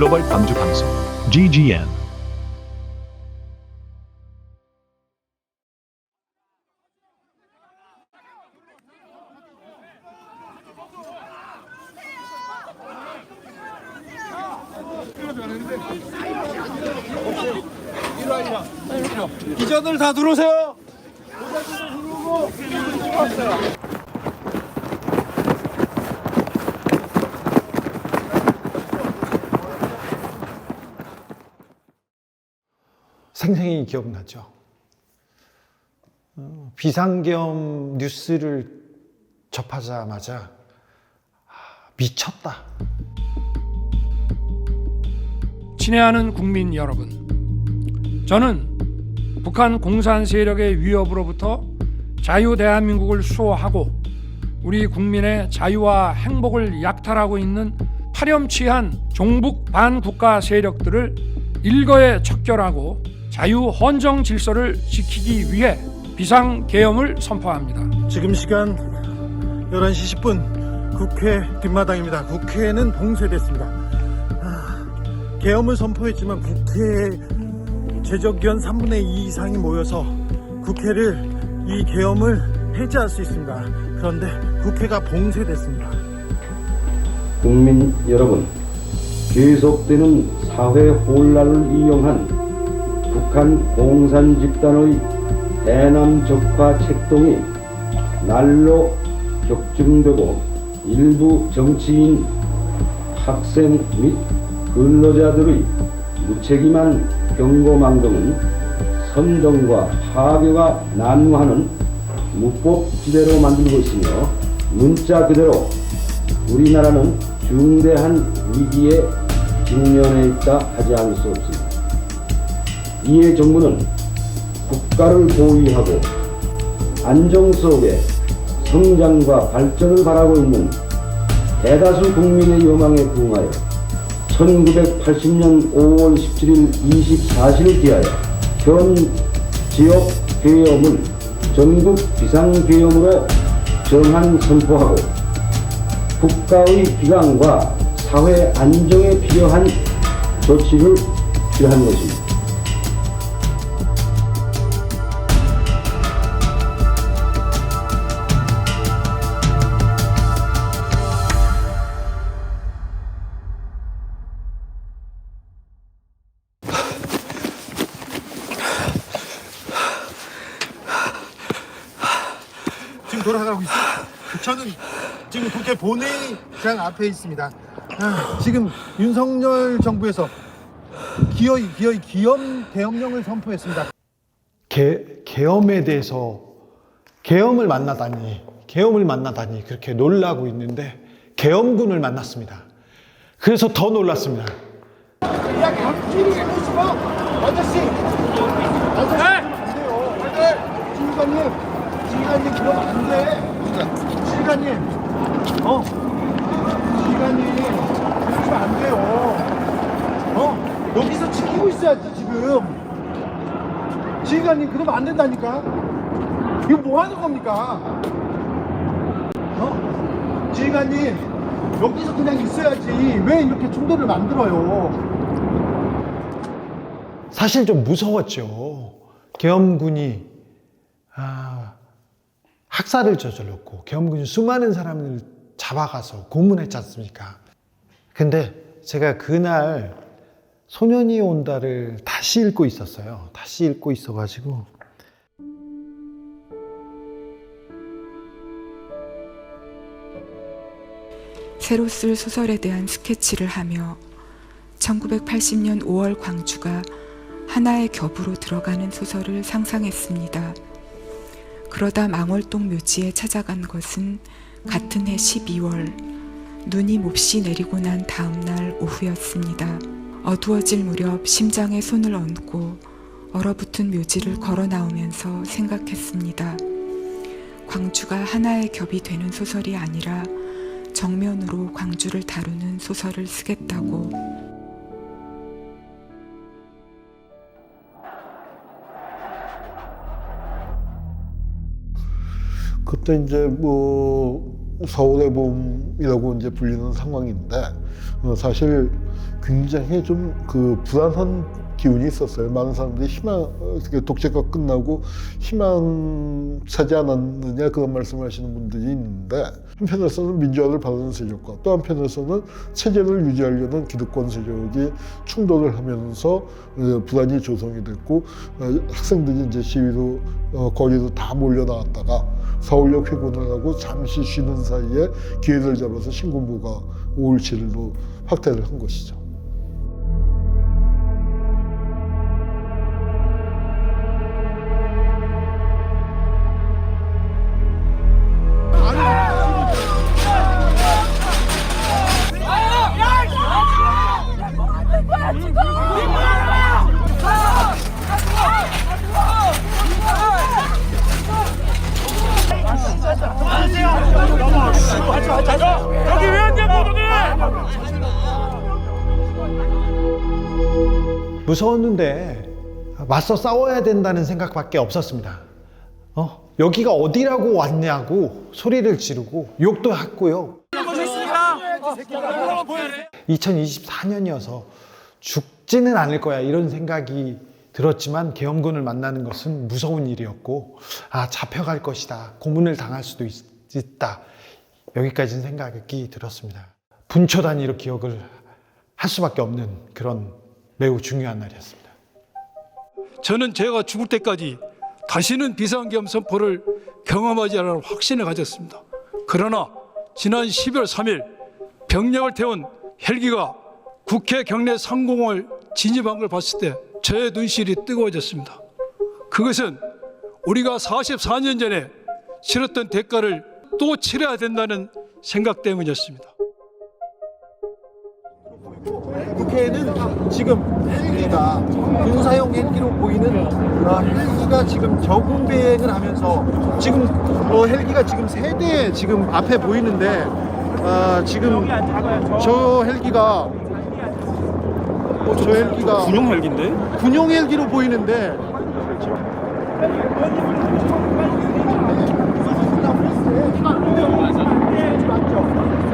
글로벌 광주 방송 GGN. 기자들 다 들어오세요. 생생히 기억나죠. 비상계엄 뉴스를 접하자마자 미쳤다. 친애하는 국민 여러분, 저는 북한 공산 세력의 위협으로부터 자유 대한민국을 수호하고 우리 국민의 자유와 행복을 약탈하고 있는 파렴치한 종북 반국가 세력들을 일거에 척결하고 자유 헌정 질서를 지키기 위해 비상계엄을 선포합니다. 지금 시간 11시 10분 국회 뒷마당입니다. 국회는 봉쇄됐습니다. 계엄을 선포했지만 국회에 제적위원 3분의 2 이상이 모여서 국회를 이 계엄을 해제할 수 있습니다. 그런데 국회가 봉쇄됐습니다. 국민 여러분, 계속되는 사회 혼란을 이용한 북한 공산 집단의 대남 적화 책동이 날로 격증되고 일부 정치인, 학생 및 근로자들의 무책임한 경고망동은 선동과 파괴가 난무하는 무법지대로 만들고 있으며 문자 그대로 우리나라는 중대한 위기에 직면해 있다 하지 않을 수 없습니다. 이에 정부는 국가를 보위하고 안정 속에 성장과 발전을 바라고 있는 대다수 국민의 요망에 부응하여 1980년 5월 17일 24시를 기하여 현 지역 계엄을 전국 비상계엄으로 정한 선포하고 국가의 기강과 사회 안정에 필요한 조치를 취한 것입니다. 지금 돌아가고 있습니다. 저는 지금 국회 본회의장 앞에 있습니다. 지금 윤석열 정부에서 기어이 계엄령을 선포했습니다. 계엄에 대해서 계엄을 만나다니 그렇게 놀라고 있는데 계엄군을 만났습니다. 그래서 더 놀랐습니다. 야, 감기를 해고 싶어? 아저씨 안 돼요. 지휘관님 그러면 안 돼. 지휘관님 그러시면 안 돼요. 여기서 지키고 있어야지 지금. 지휘관님 그러면 안 된다니까. 이거 뭐 하는 겁니까? 지휘관님 여기서 그냥 있어야지 왜 이렇게 충돌을 만들어요? 사실 좀 무서웠죠. 계엄군이 학살을 저질렀고 계엄군이 수많은 사람을 잡아가서 고문했지 않습니까? 근데 제가 그날 소년이 온다를 다시 읽고 있었어요. 다시 읽고 있어가지고 새로 쓸 소설에 대한 스케치를 하며 1980년 5월 광주가 하나의 겹으로 들어가는 소설을 상상했습니다. 그러다 망월동 묘지에 찾아간 것은 같은 해 12월, 눈이 몹시 내리고 난 다음 날 오후였습니다. 어두워질 무렵 심장에 손을 얹고 얼어붙은 묘지를 걸어 나오면서 생각했습니다. 광주가 하나의 겹이 되는 소설이 아니라 정면으로 광주를 다루는 소설을 쓰겠다고. 그때 이제 서울의 봄이라고 이제 불리는 상황인데 사실 굉장히 좀 그 불안한 기운이 있었어요. 많은 사람들이 독재가 끝나고 희망차지 않았느냐 그런 말씀하시는 분들이 있는데 한편에서는 민주화를 바라는 세력과 또 한편에서는 체제를 유지하려는 기득권 세력이 충돌을 하면서 불안이 조성이 됐고 학생들이 이제 시위로 거리로 다 몰려 나왔다가 서울역 회군을 하고 잠시 쉬는 사이에 기회를 잡아서 신군부가 5월 7일로 확대를 한 것이죠. 여기 왜 앉냐고 너네! 무서웠는데 맞서 싸워야 된다는 생각밖에 없었습니다. 여기가 어디라고 왔냐고 소리를 지르고 욕도 했고요. 2024년이어서 죽지는 않을 거야 이런 생각이 들었지만 계엄군을 만나는 것은 무서운 일이었고 잡혀갈 것이다, 고문을 당할 수도 있다, 여기까지는 생각이 들었습니다. 분초 단위로 기억을 할 수밖에 없는 그런 매우 중요한 날이었습니다. 저는 제가 죽을 때까지 다시는 비상계엄 선포를 경험하지 않을 확신을 가졌습니다. 그러나 지난 12월 3일 병력을 태운 헬기가 국회 경내 상공을 진입한 걸 봤을 때 저의 눈시울이 뜨거워졌습니다. 그것은 우리가 44년 전에 치렀던 대가를 또 치러야 된다는 생각 때문이었습니다. 국회에는 지금 헬기가 군사용 헬기로 보이는 헬기가 지금 저공 비행을 하면서 지금 헬기가 지금 3대 지금 앞에 보이는데 지금 저 헬기가 군용 헬기인데? 군용 헬기로 보이는데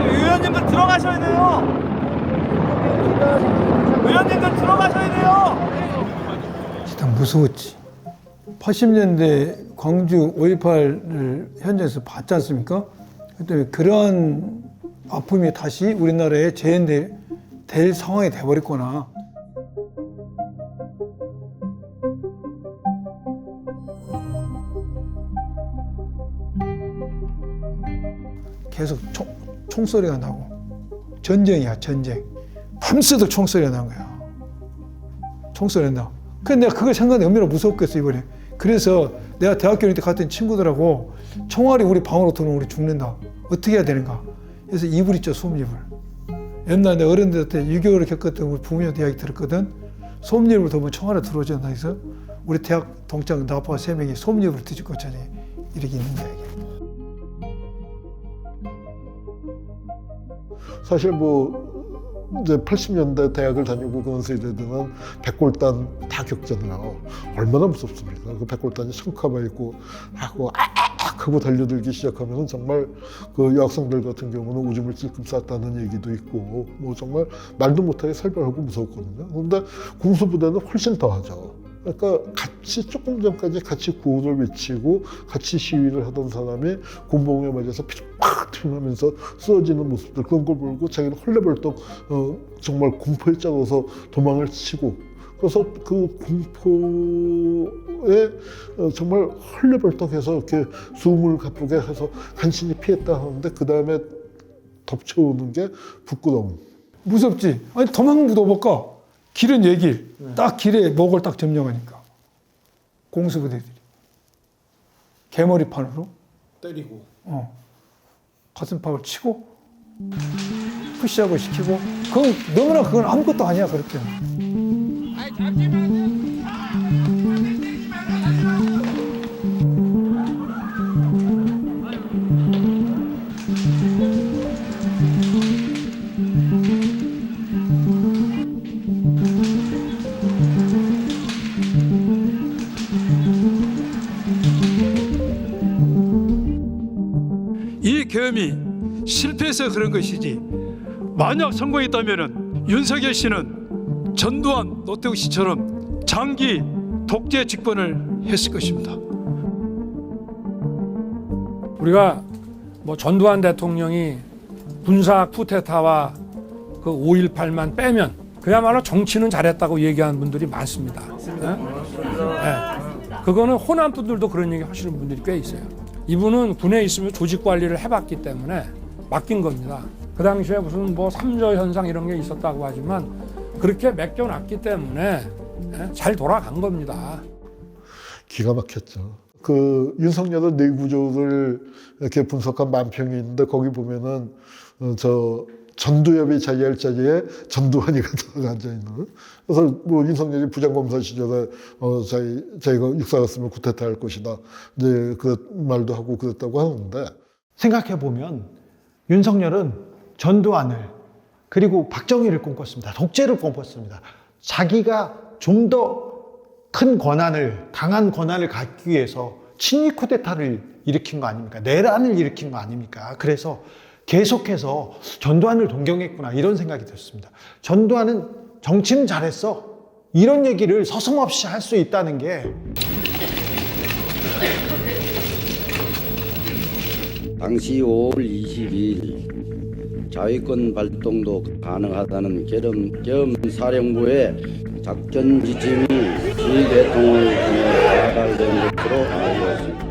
의원님들 들어가셔야 돼요. 의원님들 들어가셔야 돼요. 진짜 무서웠지. 80년대 광주 5.18을 현장에서 봤지 않습니까? 그때 그런 아픔이 다시 우리나라에 재현될 상황이 돼버렸구나. 계속 총소리가 나고 전쟁이야, 전쟁. 밤새도 총소리가 난 거야. 총소리가 나. 근데 내가 그걸 생각하는데 얼마나 무섭겠어 이번에. 그래서 내가 대학교 다닐 때 갔던 친구들하고 총알이 우리 방으로 들어오면 우리 죽는다. 어떻게 해야 되는가. 그래서 이불 있죠, 솜이불. 옛날에 어른들한테 6.25를 겪었던 우리 부모님한테 이야기 들었거든. 솜이불을 더면 총알이 들어오지 않나 해서 우리 대학 동창 나아빠 3명이 솜이불을 뒤집고 저기 이렇게 있는 거야 이게. 사실 이제 80년대 대학을 다니고 그런 세대들은 백골단 다 겪잖아요. 얼마나 무섭습니까? 그 백골단이 성카바 있고 하고 하고 달려들기 시작하면 정말 그 여학생들 같은 경우는 오줌을 찔끔 쌌다는 얘기도 있고 정말 말도 못하게 살벌하고 무섭거든요. 그런데 공수부대는 훨씬 더하죠. 그러니까 조금 전까지 같이 구호를 외치고 같이 시위를 하던 사람이 곤봉에 맞아서 피를 팍 튀면서 쓰러지는 모습들, 그런 걸 보고 자기는 헐레벌떡 정말 공포에 짜서 도망을 치고, 그래서 그 공포에 정말 헐레벌떡해서 이렇게 숨을 가쁘게 해서 간신히 피했다 하는데 그 다음에 덮쳐오는 게 부끄러움. 무섭지? 아니 도망 묻어볼까? 길은 얘길. 딱 길에 목을 딱 점령하니까. 공수부대들이. 개머리판으로 때리고. 가슴팍을 치고 푸시업을 시키고. 그건 아무것도 아니야 그럴 때는. 이 계엄이 그래서 그런 것이지. 만약 성공했다면은 윤석열 씨는 전두환, 노태우 씨처럼 장기 독재 집권을 했을 것입니다. 우리가 뭐 전두환 대통령이 군사 쿠데타와 그 5.18만 빼면 그야말로 정치는 잘했다고 얘기하는 분들이 많습니다. 네. 그거는 호남 분들도 그런 얘기 하시는 분들이 꽤 있어요. 이분은 군에 있으면 조직 관리를 해봤기 때문에 맡긴 겁니다. 그 당시에 무슨 뭐 삼저 현상 이런 게 있었다고 하지만 그렇게 맡겨놨기 때문에 잘 돌아간 겁니다. 기가 막혔죠. 그 윤석열의 내구조를 이렇게 분석한 만평이 있는데 거기 보면은 저 전두엽이 자리할 자리에 전두환이가 들어가 앉아 있는. 그래서 뭐 윤석열이 부장검사 시절에 자기가 육사 갔으면 쿠데타 할 것이다. 이제 그 말도 하고 그랬다고 하는데 생각해 보면 윤석열은 전두환을 그리고 박정희를 꿈꿨습니다. 독재를 꿈꿨습니다. 자기가 좀 더 큰 권한을, 강한 권한을 갖기 위해서 친위 쿠데타를 일으킨 거 아닙니까? 내란을 일으킨 거 아닙니까? 그래서 계속해서 전두환을 동경했구나 이런 생각이 들었습니다. 전두환은 정치는 잘했어. 이런 얘기를 서슴없이 할 수 있다는 게 당시 5월 22일 자위권 발동도 가능하다는 계엄사령부의 작전 지침이 지 대통령을 통해 전달된 것으로 알려졌습니다.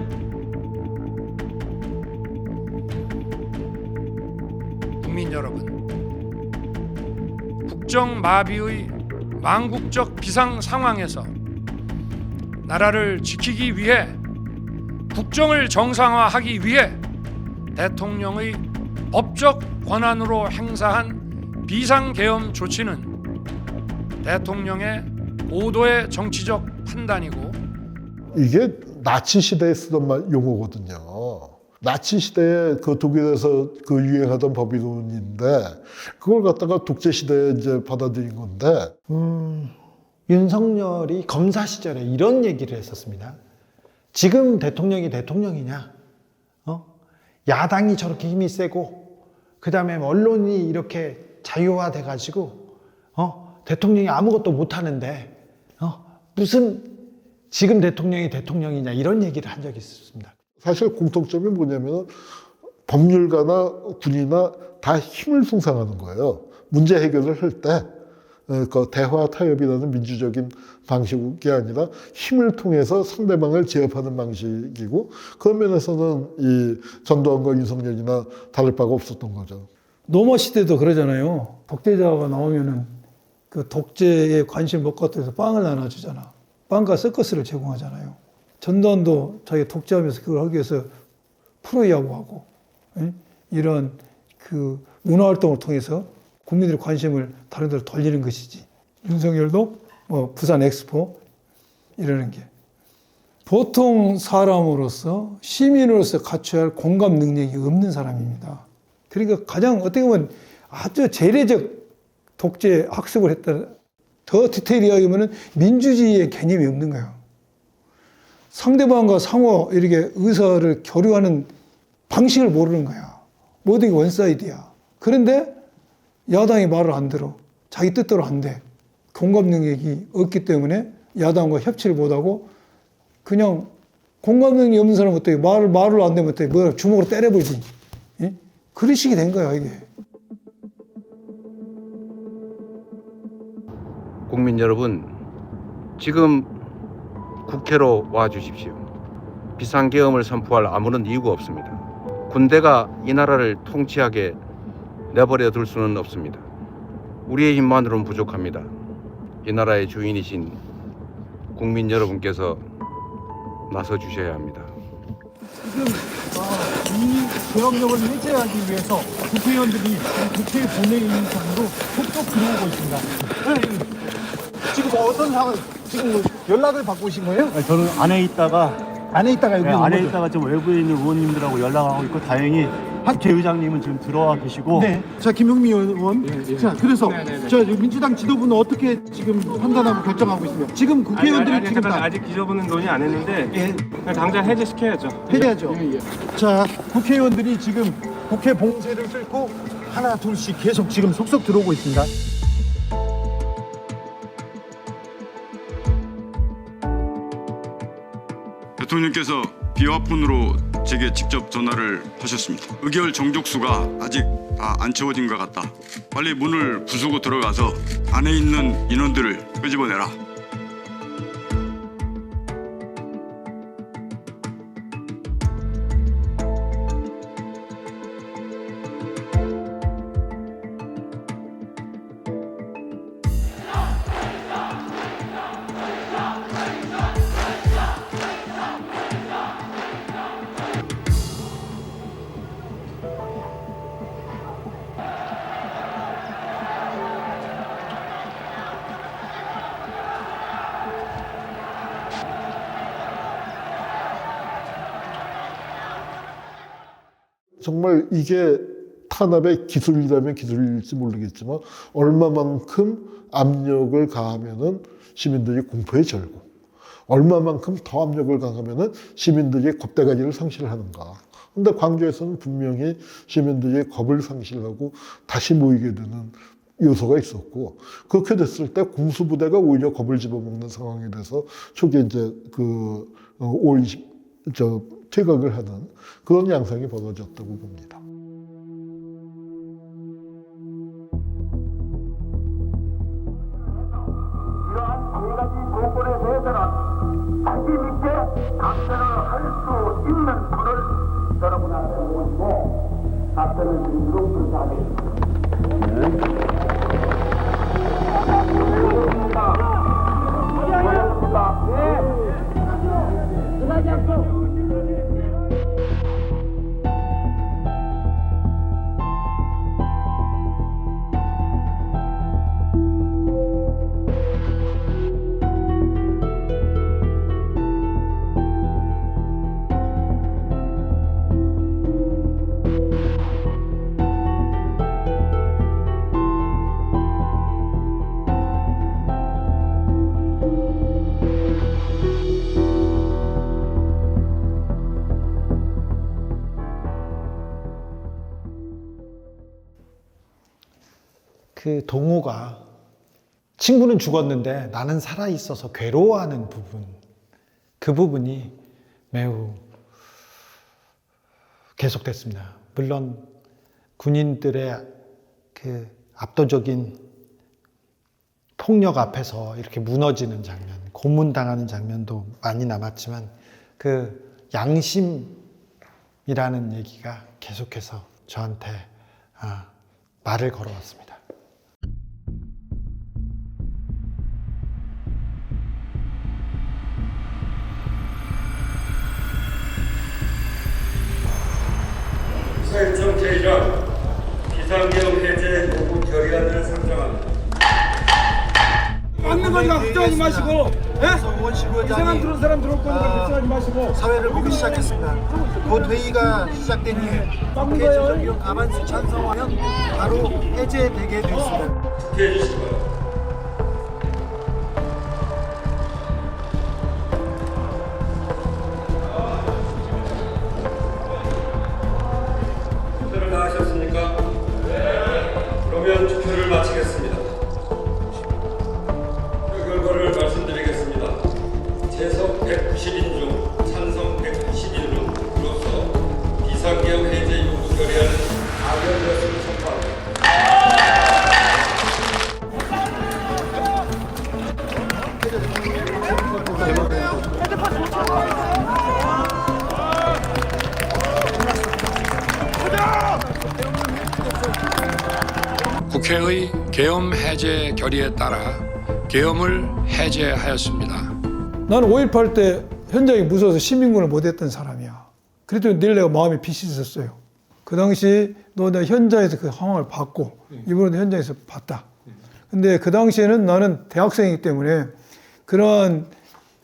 국민 여러분, 국정 마비의 망국적 비상 상황에서 나라를 지키기 위해 국정을 정상화하기 위해 대통령의 법적 권한으로 행사한 비상계엄 조치는 대통령의 고도의 정치적 판단이고 이게 나치 시대에 쓰던 용어거든요. 나치 시대에 그 독일에서 그 유행하던 법이론인데 그걸 갖다가 독재 시대에 이제 받아들인 건데 윤석열이 검사 시절에 이런 얘기를 했었습니다. 지금 대통령이 대통령이냐? 야당이 저렇게 힘이 세고 그 다음에 언론이 이렇게 자유화돼 가지고 대통령이 아무것도 못하는데 무슨 지금 대통령이 대통령이냐 이런 얘기를 한 적이 있었습니다. 사실 공통점이 뭐냐면 법률가나 군이나 다 힘을 숭상하는 거예요. 문제 해결을 할 때 그 대화 타협이라는 민주적인 방식이 아니라 힘을 통해서 상대방을 제압하는 방식이고 그런 면에서는 이 전두환과 윤석열이나 다를 바가 없었던 거죠. 노마 시대도 그러잖아요. 독재자가 나오면은 그 독재에 관심 못 갖고 해서 빵을 나눠주잖아. 빵과 서커스를 제공하잖아요. 전두환도 자기 독재하면서 그걸 하기 위해서 프로야구하고 이런 그 문화활동을 통해서 국민들의 관심을 다른 데로 돌리는 것이지. 윤석열도 뭐 부산 엑스포 이러는 게 보통 사람으로서 시민으로서 갖춰야 할 공감 능력이 없는 사람입니다. 그러니까 가장 어떻게 보면 아주 재래적 독재 학습을 했다. 더 디테일하게 보면 민주주의의 개념이 없는 거예요. 상대방과 상호 이렇게 의사를 교류하는 방식을 모르는 거야. 모든 게 원사이드야. 그런데 야당이 말을 안 들어. 자기 뜻대로 안 돼. 공감 능력이 없기 때문에 야당과 협치를 못하고 그냥 공감 능력이 없는 사람은 어떻게 말을 안 되면 어떻게 뭐 주먹으로 때려버리지. 예? 그런 식이 된 거야 이게. 국민 여러분, 지금 국회로 와 주십시오. 비상계엄을 선포할 아무런 이유가 없습니다. 군대가 이 나라를 통치하게 내버려 둘 수는 없습니다. 우리의 힘만으로는 부족합니다. 이 나라의 주인이신 국민 여러분께서 나서 주셔야 합니다. 지금 이 계엄령을 해제하기 위해서 국회의원들이 국회 본회의장으로 톡톡 들어오고 있습니다. 지금 어떤 상황? 지금 뭐 연락을 받고 오신 거예요? 저는 안에 있다가 여기 안에 있다가 지금 외부에 있는 의원님들하고 연락하고 있고 다행히 국회의장님은 지금 들어와 계시고 네. 자, 김용미 의원. 자, 그래서 저 민주당 지도부는 어떻게 지금 판단하고 결정하고 있습니다. 지금 국회의원들이 지금 다 아직 기소부는 논의 안 했는데 그냥 당장 해제시켜야죠. 해야죠. 자, 국회의원들이 지금 국회 봉쇄를 뚫고 하나 둘씩 계속 지금 속속 들어오고 있습니다. 대통령께서 비화폰으로 제게 직접 전화를 하셨습니다. 의결 정족수가 아직 다 안 채워진 것 같다. 빨리 문을 부수고 들어가서 안에 있는 인원들을 끄집어내라. 정말 이게 탄압의 기술이라면 기술일지 모르겠지만 얼마만큼 압력을 가하면은 시민들이 공포에 절고 얼마만큼 더 압력을 가하면은 시민들이 겁대가리를 상실하는가. 근데 광주에서는 분명히 시민들이 겁을 상실하고 다시 모이게 되는 요소가 있었고, 그렇게 됐을 때 공수부대가 오히려 겁을 집어먹는 상황이 돼서 초기에 이제 그 5월 20 퇴각을 하는 그런 양상이 벌어졌다고 봅니다. 이러한 세 가지 조건에 대해서는 자기 있게 답변을 할 수 있는 분을 여러분 앞에 모시고 답변을 드리도록 그렇게 하겠습니다. 그 동호가 친구는 죽었는데 나는 살아있어서 괴로워하는 부분, 그 부분이 매우 계속됐습니다. 물론 군인들의 그 압도적인 폭력 앞에서 이렇게 무너지는 장면, 고문당하는 장면도 많이 남았지만 그 양심이라는 얘기가 계속해서 저한테 말을 걸어왔습니다. 사일정 제1장 비상계엄 해제 요구 결의안을 상정합니다. 막는 거니까 걱정하지 마시고, 이상한 들어온 사람 들어올 거니까 걱정하지 마시고 사회를 보기 시작했습니다. 곧 회의가 시작되니 국회 조정위원 과반수 찬성하면 바로 해제되게 되어 있습니다. 투표해 주시기 바랍니다. 투표를 다 하셨습니까? 네. 그러면 투표를 마치겠습니다. 결과를 말씀드리겠습니다. 재석 190인 중 찬성 191인으로서 비상계엄 해제 요구 결의안은 가결되었음을 선포합니다. 국회의 계엄 해제 결의에 따라 계엄을 해제하였습니다. 나는 5.18 때 현장이 무서워서 시민군을 못했던 사람이야. 그래도 늘 내가 마음에 빚이 있었어요. 그 당시 내가 현장에서 그 상황을 봤고 이번에도 현장에서 봤다. 근데 그 당시에는 나는 대학생이기 때문에 그러한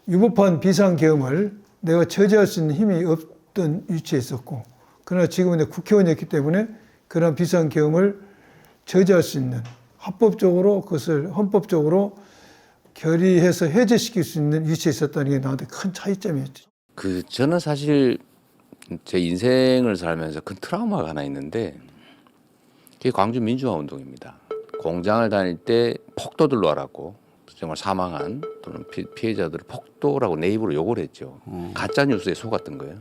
유법한 비상계엄을 내가 저지할 수 있는 힘이 없던 위치에 있었고, 그러나 지금은 내가 국회의원이었기 때문에 그러한 비상계엄을 저지할 수 있는, 합법적으로 그것을 헌법적으로 결의해서 해제시킬 수 있는 위치에 있었다는 게 나한테 큰 차이점이었죠. 저는 사실 제 인생을 살면서 큰 트라우마가 하나 있는데 그게 광주 민주화운동입니다. 공장을 다닐 때 폭도들로 알았고 정말 사망한 또는 피해자들을 폭도라고 내 입으로 욕을 했죠. 가짜 뉴스에 속았던 거예요.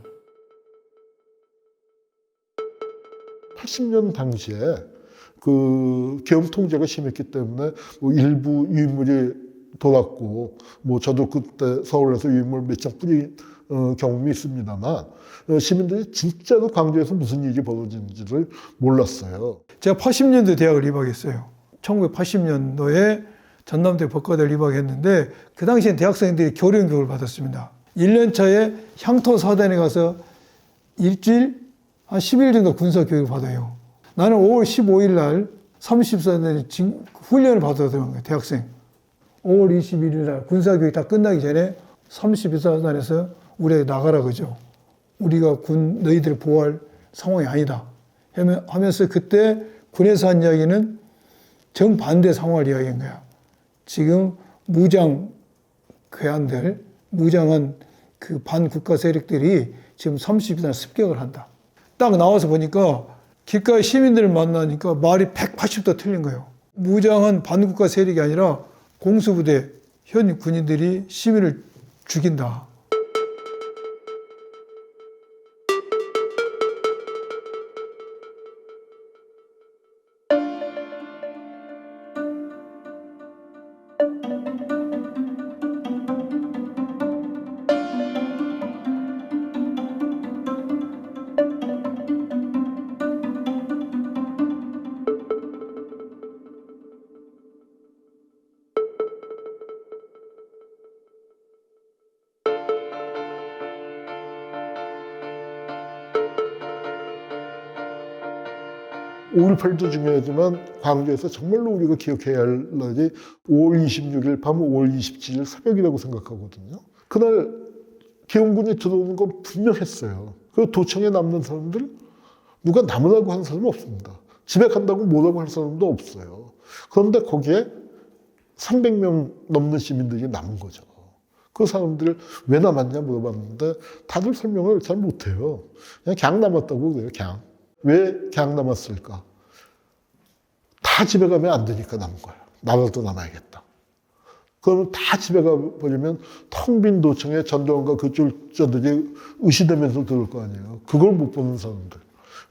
80년 당시에 그 계엄 통제가 심했기 때문에 뭐 일부 유인물이 돌았고, 뭐 저도 그때 서울에서 유인물 몇 장 뿌린 경험이 있습니다만, 시민들이 진짜로 광주에서 무슨 일이 벌어지는지를 몰랐어요. 제가 80년도에 대학을 입학했어요. 1980년도에 전남대 법과대를 입학했는데 그 당시엔 대학생들이 교련 교육을 받았습니다. 1년 차에 향토 사단에 가서 일주일 한 10일 정도 군사 교육을 받아요. 나는 5월 15일 날 30사단에 훈련을 받아야 되는 거예요. 대학생. 5월 21일 날 군사 교육 다 끝나기 전에 32사단에서 우리에게 나가라 그죠. 우리가 너희들을 보호할 상황이 아니다 하면서 그때 군에서 한 이야기는 정반대 상황을 이야기한 거야. 지금 무장 괴한들, 무장한 그 반국가 세력들이 지금 30일 습격을 한다. 딱 나와서 보니까 길가에 시민들을 만나니까 말이 180도 틀린 거예요. 무장한 반국가 세력이 아니라 공수부대 현 군인들이 시민을 죽인다. (5.18도) 중요하지만 광주에서 정말로 우리가 기억해야 할 날이 5월 26일 밤 5월 27일 새벽이라고 생각하거든요. 그날 계엄군이 들어오는 건 분명했어요. 그 도청에 남는 사람들 누가 남으라고 하는 사람은 없습니다. 집에 간다고 뭐라고 할 사람도 없어요. 그런데 거기에 300명 넘는 시민들이 남은 거죠. 그 사람들을 왜 남았냐 물어봤는데 다들 설명을 잘 못해요. 그냥 남았다고 그래요. 왜 그냥 남았을까? 다 집에 가면 안 되니까 남은 거예요. 나라도 남아야겠다. 그러면 다 집에 가버리면 텅 빈 도청에 전두환과 그 쫄자들이 의시되면서 들어올 거 아니에요. 그걸 못 보는 사람들.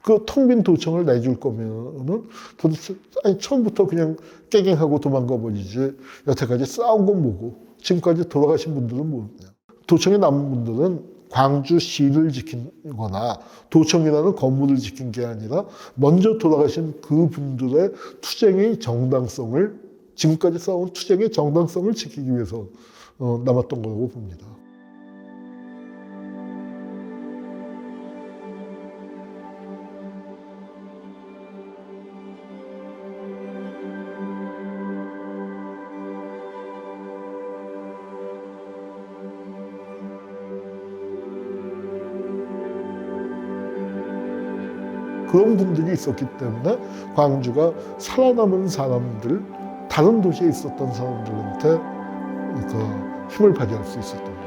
그 텅 빈 도청을 내줄 거면은 도대체 처음부터 그냥 깨갱하고 도망가 버리지. 여태까지 싸운 건 뭐고 지금까지 돌아가신 분들은 뭐냐. 도청에 남은 분들은 광주시를 지키거나 도청이라는 건물을 지킨 게 아니라 먼저 돌아가신 그 분들의 투쟁의 정당성을, 지금까지 싸운 투쟁의 정당성을 지키기 위해서 남았던 거라고 봅니다. 그런 분들이 있었기 때문에 광주가 살아남은 사람들, 다른 도시에 있었던 사람들한테 그 힘을 발휘할 수 있었던 거죠.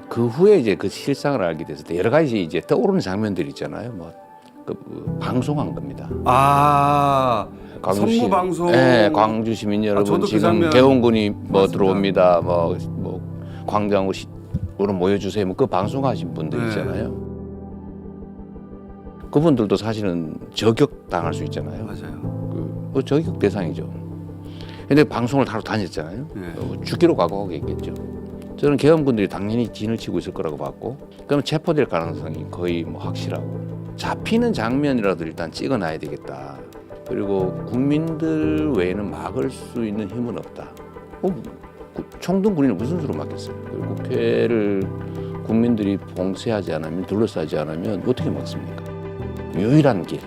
그 후에 이제 그 실상을 알게 돼서 여러 가지 이제 떠오르는 장면들이 있잖아요. 뭐 그 방송한 겁니다. 광주시, 선무 방송. 네, 광주 시민 여러분 저도 그 지금 장면 개원군이 뭐 맞습니다. 들어옵니다. 뭐 광장으로 모여주세요. 뭐 그 방송하신 분들 네. 있잖아요. 그분들도 사실은 저격 당할 수 있잖아요. 맞아요. 그 저격 대상이죠. 근데 방송을 하러 다녔잖아요. 죽기로 각오하겠죠. 저는 계엄군들이 당연히 진을 치고 있을 거라고 봤고, 그러면 체포될 가능성이 거의 뭐 확실하고, 잡히는 장면이라도 일단 찍어놔야 되겠다. 그리고 국민들 외에는 막을 수 있는 힘은 없다. 총등 군인을 무슨 수로 막겠어요? 그리고 국회를 국민들이 봉쇄하지 않으면, 둘러싸지 않으면 어떻게 막습니까? 유일한 길.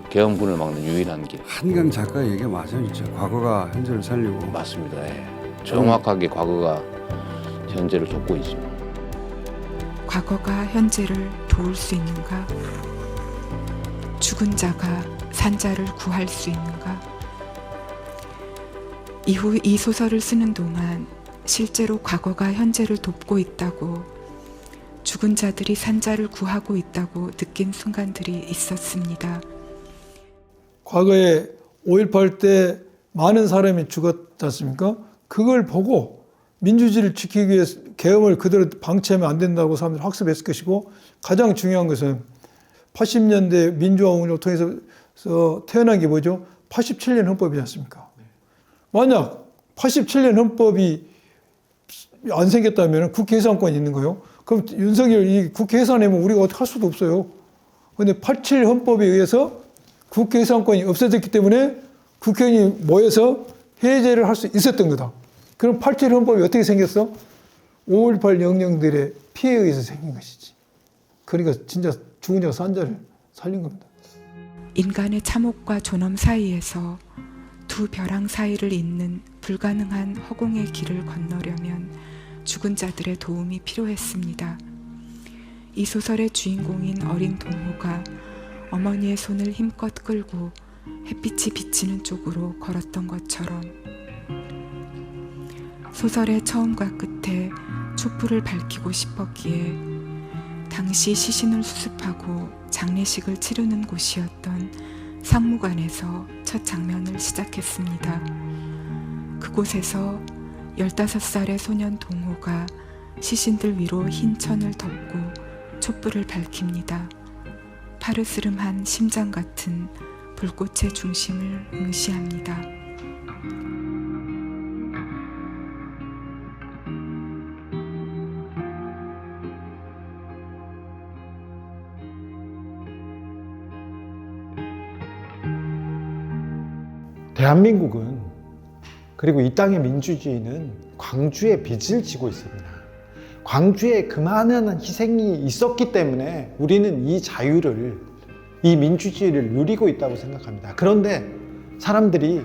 계엄군을 막는 유일한 길. 한강 작가 얘기가 맞아요, 진짜. 과거가 현재를 살리고. 맞습니다. 예. 정확하게 과거가 현재를 돕고 있습니다. 과거가 현재를 도울 수 있는가? 죽은 자가 산자를 구할 수 있는가? 이후 이 소설을 쓰는 동안 실제로 과거가 현재를 돕고 있다고, 죽은 자들이 산자를 구하고 있다고 느낀 순간들이 있었습니다. 과거에 5.18 때 많은 사람이 죽었지 않습니까? 그걸 보고 민주주의를 지키기 위해서 계엄을 그대로 방치하면 안 된다고 사람들이 학습했을 것이고, 가장 중요한 것은 80년대 민주화 운동을 통해서 태어난 게 뭐죠? 87년 헌법이지 않습니까? 만약 87년 헌법이 안 생겼다면 국회 해산권이 있는 거예요. 그럼 윤석열 이 국회 해산하면 우리가 어떻게 할 수도 없어요. 그런데 87 헌법에 의해서 국회 해산권이 없어졌기 때문에 국회의원이 모여서 해제를 할 수 있었던 거다. 그럼 87 헌법이 어떻게 생겼어? 5.18 영령들의 피해에 의해서 생긴 것이지. 그러니까 진짜 죽은 자가 산자를 살린 겁니다. 인간의 참혹과 존엄 사이에서 두 벼랑 사이를 잇는 불가능한 허공의 길을 건너려면 죽은 자들의 도움이 필요했습니다. 이 소설의 주인공인 어린 동호가 어머니의 손을 힘껏 끌고 햇빛이 비치는 쪽으로 걸었던 것처럼, 소설의 처음과 끝에 촛불을 밝히고 싶었기에 당시 시신을 수습하고 장례식을 치르는 곳이었던 상무관에서 첫 장면을 시작했습니다. 그곳에서 15살의 소년 동호가 시신들 위로 흰 천을 덮고 촛불을 밝힙니다. 파르스름한 심장 같은 불꽃의 중심을 응시합니다. 대한민국은, 그리고 이 땅의 민주주의는 광주에 빚을 지고 있습니다. 광주에 그만한 희생이 있었기 때문에 우리는 이 자유를, 이 민주주의를 누리고 있다고 생각합니다. 그런데 사람들이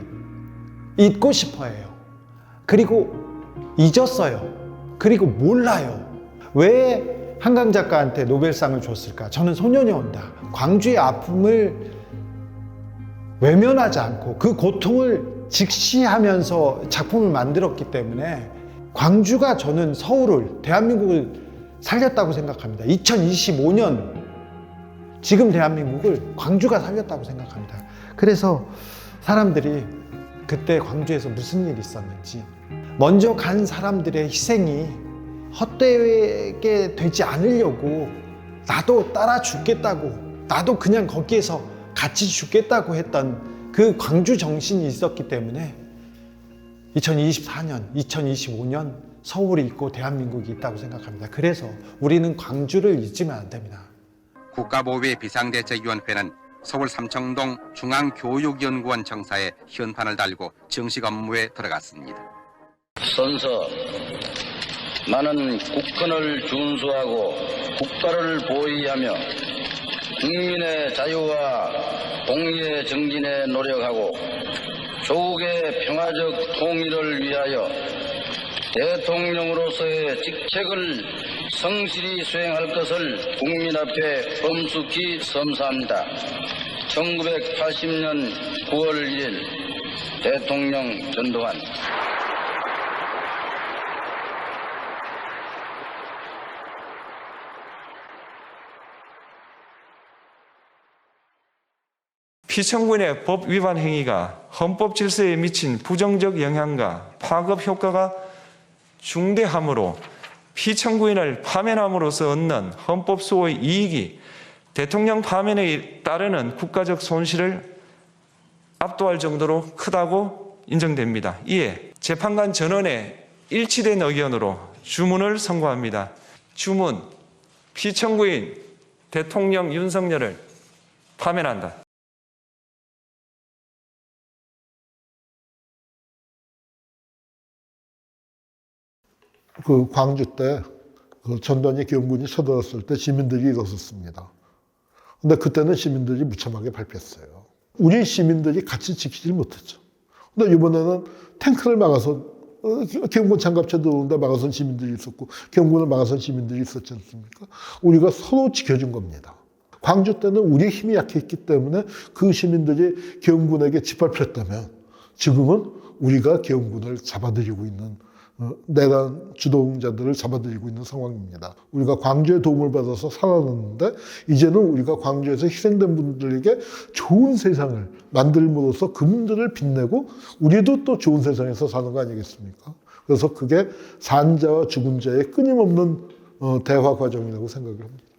잊고 싶어 해요. 그리고 잊었어요. 그리고 몰라요. 왜 한강 작가한테 노벨상을 줬을까? 저는 소년이 온다. 광주의 아픔을 외면하지 않고 그 고통을 직시하면서 작품을 만들었기 때문에 광주가, 저는 서울을, 대한민국을 살렸다고 생각합니다. 2025년 지금 대한민국을 광주가 살렸다고 생각합니다. 그래서 사람들이 그때 광주에서 무슨 일이 있었는지, 먼저 간 사람들의 희생이 헛되게 되지 않으려고 나도 따라 죽겠다고, 나도 그냥 거기에서 같이 죽겠다고 했던 그 광주 정신이 있었기 때문에 2024년, 2025년 서울이 있고 대한민국이 있다고 생각합니다. 그래서 우리는 광주를 잊으면 안 됩니다. 국가보위의 비상대책위원회는 서울 삼청동 중앙교육연구원 청사에 현판을 달고 정식 업무에 들어갔습니다. 선서, 나는 국헌을 준수하고 국가를 보위하며 국민의 자유와 공의의 정진에 노력하고 조국의 평화적 통일을 위하여 대통령으로서의 직책을 성실히 수행할 것을 국민 앞에 엄숙히 선서합니다. 1980년 9월 1일 대통령 전두환. 피청구인의 법 위반 행위가 헌법 질서에 미친 부정적 영향과 파급 효과가 중대하므로 피청구인을 파면함으로써 얻는 헌법 수호의 이익이 대통령 파면에 따르는 국가적 손실을 압도할 정도로 크다고 인정됩니다. 이에 재판관 전원의 일치된 의견으로 주문을 선고합니다. 주문, 피청구인 대통령 윤석열을 파면한다. 그 광주 때 그 전단지 기업군이 쳐들었을 때 시민들이 일어섰습니다. 근데 그때는 시민들이 무참하게 발표했어요. 우리 시민들이 같이 지키질 못했죠. 근데 이번에는 탱크를 막아서 기업군 장갑차 들어오는데 막아선 시민들이 있었고 기업군을 막아선 시민들이 있었지 않습니까? 우리가 서로 지켜준 겁니다. 광주 때는 우리의 힘이 약했기 때문에 그 시민들이 기업군에게 짓밟혔다면 지금은 우리가 기업군을 잡아들이고 있는 내란 주동자들을 잡아들이고 있는 상황입니다. 우리가 광주의 도움을 받아서 살아났는데 이제는 우리가 광주에서 희생된 분들에게 좋은 세상을 만들므로써 그분들을 빛내고 우리도 또 좋은 세상에서 사는 거 아니겠습니까? 그래서 그게 산자와 죽은 자의 끊임없는 대화 과정이라고 생각을 합니다.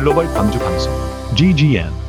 글로벌 광주 방송 GGN